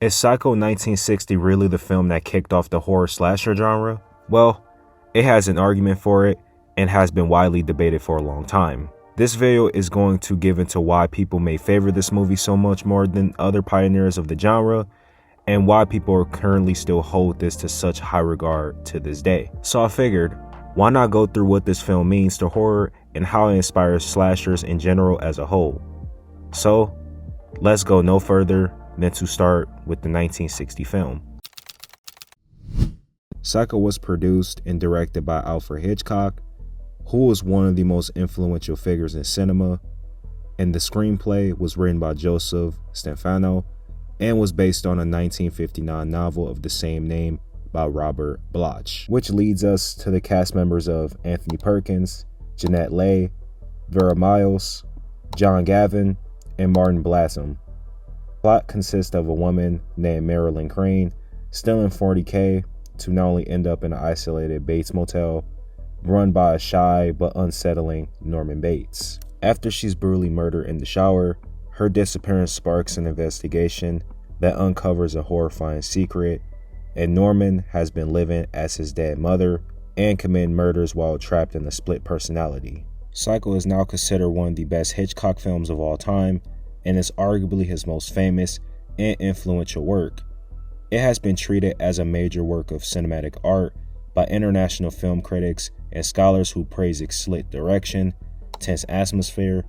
Is Psycho 1960 really the film that kicked off the horror slasher genre? Well, it has an argument for it and has been widely debated for a long time. This video is going to give into why people may favor this movie so much more than other pioneers of the genre, and why people currently still hold this to such high regard to this day. So I figured, why not go through what this film means to horror and how it inspires slashers in general as a whole. So, let's go no further than to start with the 1960 film. Psycho was produced and directed by Alfred Hitchcock, who was one of the most influential figures in cinema, and the screenplay was written by Joseph Stefano and was based on a 1959 novel of the same name by Robert Bloch, which leads us to the cast members of Anthony Perkins, Jeanette Leigh, Vera Miles, John Gavin, and Martin Blasem. Plot consists of a woman named Marilyn Crane stealing $40,000 to not only end up in an isolated Bates motel run by a shy but unsettling Norman Bates. After she's brutally murdered in the shower, her disappearance sparks an investigation that uncovers a horrifying secret, and Norman has been living as his dead mother and committing murders while trapped in a split personality. Psycho is now considered one of the best Hitchcock films of all time, and is arguably his most famous and influential work. It has been treated as a major work of cinematic art by international film critics and scholars who praise its slick direction, tense atmosphere,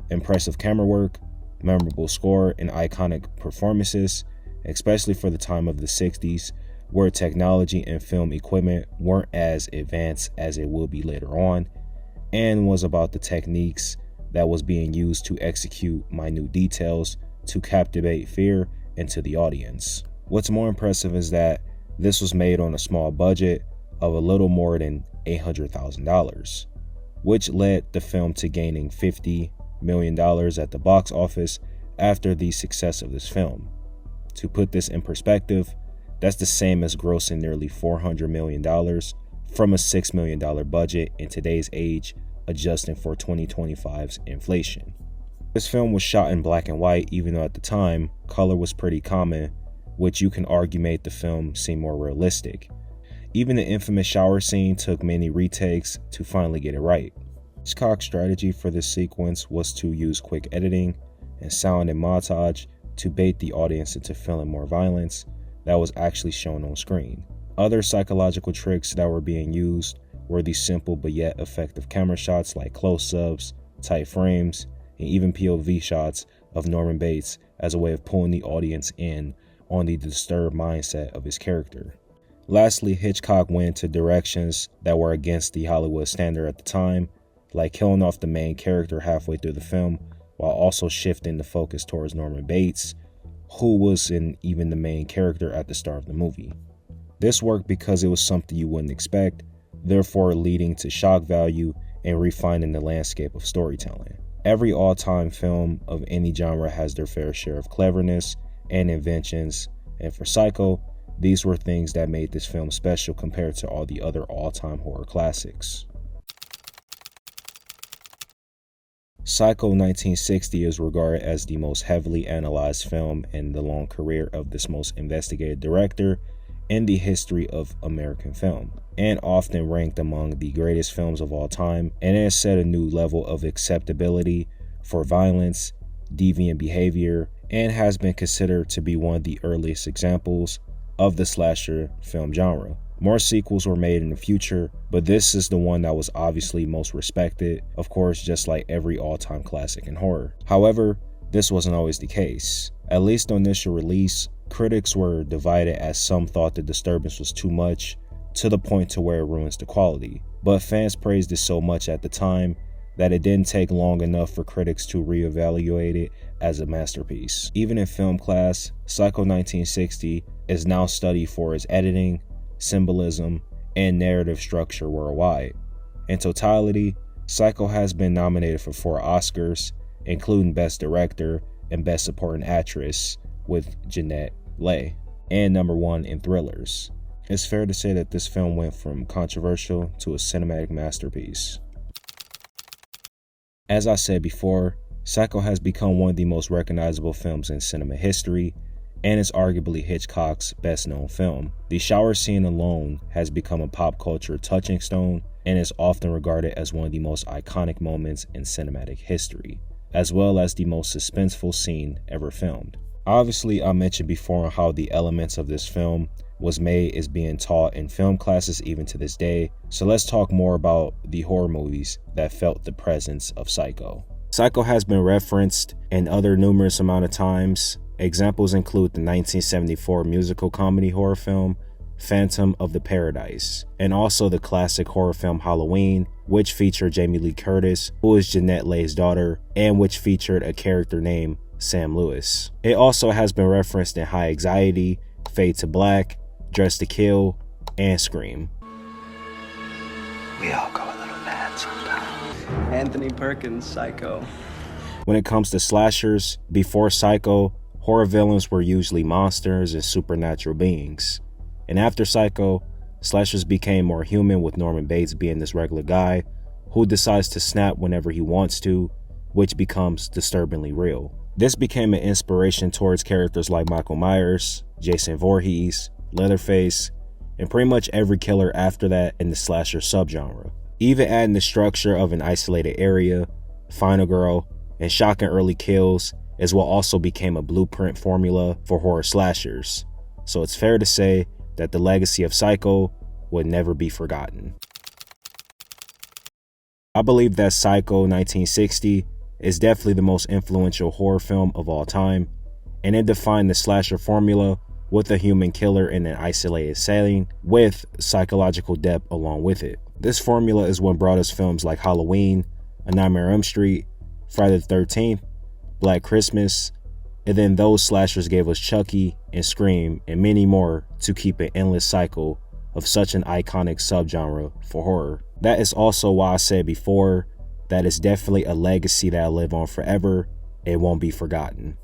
impressive camera work, memorable score, and iconic performances, especially for the time of the 60s, where technology and film equipment weren't as advanced as it will be later on, and was about the techniques that was being used to execute minute details to captivate fear into the audience. What's more impressive is that this was made on a small budget of a little more than $800,000, which led the film to gaining $50 million at the box office after the success of this film. To put this in perspective, that's the same as grossing nearly $400 million from a $6 million budget in today's age, adjusting for 2025's inflation. This film was shot in black and white, even though at the time, color was pretty common, which you can argue made the film seem more realistic. Even the infamous shower scene took many retakes to finally get it right. Hitchcock's strategy for this sequence was to use quick editing and sound and montage to bait the audience into feeling more violence that was actually shown on screen. Other psychological tricks that were being used were the simple but yet effective camera shots like close-ups, tight frames, and even POV shots of Norman Bates as a way of pulling the audience in on the disturbed mindset of his character. Lastly, Hitchcock went to directions that were against the Hollywood standard at the time, like killing off the main character halfway through the film, while also shifting the focus towards Norman Bates, who wasn't even the main character at the start of the movie. This worked because it was something you wouldn't expect, therefore leading to shock value and refining the landscape of storytelling. Every all-time film of any genre has their fair share of cleverness and inventions, and for Psycho, these were things that made this film special compared to all the other all-time horror classics. Psycho 1960 is regarded as the most heavily analyzed film in the long career of this most investigated director in the history of American film, and often ranked among the greatest films of all time, and has set a new level of acceptability for violence, deviant behavior, and has been considered to be one of the earliest examples of the slasher film genre. More sequels were made in the future, but this is the one that was obviously most respected, of course, just like every all-time classic in horror. However, this wasn't always the case. At least on initial release, critics were divided, as some thought the disturbance was too much, to the point to where it ruins the quality. But fans praised it so much at the time that it didn't take long enough for critics to reevaluate it as a masterpiece. Even in film class, Psycho 1960 is now studied for its editing, symbolism, and narrative structure worldwide. In totality, Psycho has been nominated for 4 Oscars, including Best Director and Best Supporting Actress with Jeanette Leigh, and #1 in thrillers. It's fair to say that this film went from controversial to a cinematic masterpiece. As I said before, Psycho has become one of the most recognizable films in cinema history, and is arguably Hitchcock's best-known film. The shower scene alone has become a pop culture touching stone and is often regarded as one of the most iconic moments in cinematic history, as well as the most suspenseful scene ever filmed. Obviously, I mentioned before how the elements of this film was made is being taught in film classes even to this day, so let's talk more about the horror movies that felt the presence of Psycho. Psycho has been referenced in other numerous amount of times. Examples include the 1974 musical comedy horror film Phantom of the Paradise, and also the classic horror film Halloween, which featured Jamie Lee Curtis, who is Jeanette Leigh's daughter, and which featured a character named Sam Lewis. It also has been referenced in High Anxiety, Fade to Black, Dress to Kill, and Scream. We all go a little mad sometimes. Anthony Perkins, Psycho. When it comes to slashers, before Psycho, horror villains were usually monsters and supernatural beings. And after Psycho, slashers became more human, with Norman Bates being this regular guy who decides to snap whenever he wants to, which becomes disturbingly real. This became an inspiration towards characters like Michael Myers, Jason Voorhees, Leatherface, and pretty much every killer after that in the slasher subgenre. Even adding the structure of an isolated area, Final Girl, and shocking early kills is what also became a blueprint formula for horror slashers. So it's fair to say that the legacy of Psycho would never be forgotten. I believe that Psycho 1960 is definitely the most influential horror film of all time, and it defined the slasher formula with a human killer in an isolated setting with psychological depth along with it. This formula is what brought us films like Halloween, A Nightmare on Elm Street, Friday the 13th, Black Christmas, and then those slashers gave us Chucky and Scream and many more to keep an endless cycle of such an iconic subgenre for horror. That is also why I said before that it's definitely a legacy that'll live on forever and won't be forgotten.